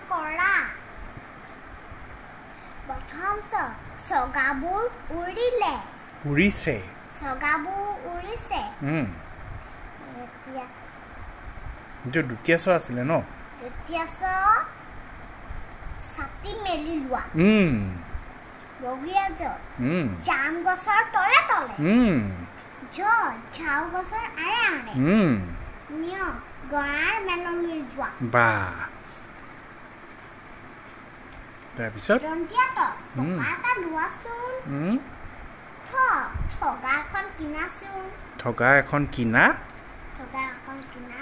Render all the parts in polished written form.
কৰা প্ৰথম চগাবোৰ উৰিলে উৰিছে চগাবোৰ উৰিছে এতিয়া এইটো দ্বিতীয় চ আছিলে ন দ্বিতীয় ছাতি মেলি লোৱা বগীয়া জাম গছৰ তলে তলে ঝাও গছৰ আৰে আৰে নিয় গড়াৰ মেললৈ যোৱা বা তাৰপিছত টকা এটা লোৱাচোন ঠগা এখন কিনাচোন ঠগা এখন কিনা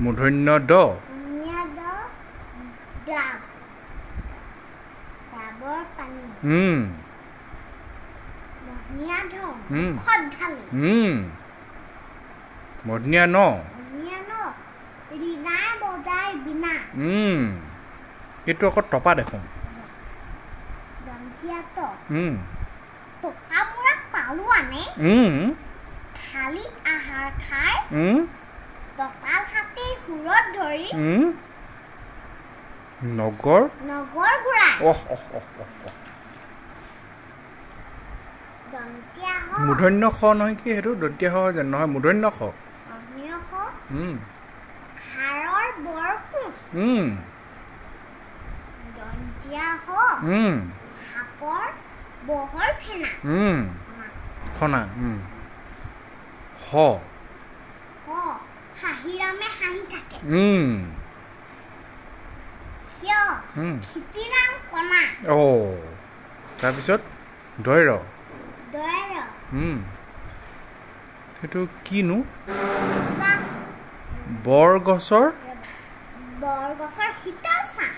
মূৰ্ধন্য ড ডাবৰ পানী মহীয়া মধুনীয়া ন ৰিণাই বজাই বিনা এইটো আকৌ টপা দেখোন টকাবোৰক পালো আনে থালিত আহাৰ খাই দঁতাল হাতীৰ সুৰত ধৰি নগৰ ঘূৰাই মূৰ্ধন্য খ নহয় কি সেইটো দন্তীয়া খ যেন নহয় মূৰ্ধন্য খ খাৰৰ বৰ কোচ দন্তীয়া সাপৰ বহল ফেনা খনা হ হাঁহিৰামে হাঁহি থাকে ক্ষিতিৰাম কণা তাৰপিছত দৈৰ দৈৰ সেইটো কিনো বৰগছৰ শীতল ছাঁ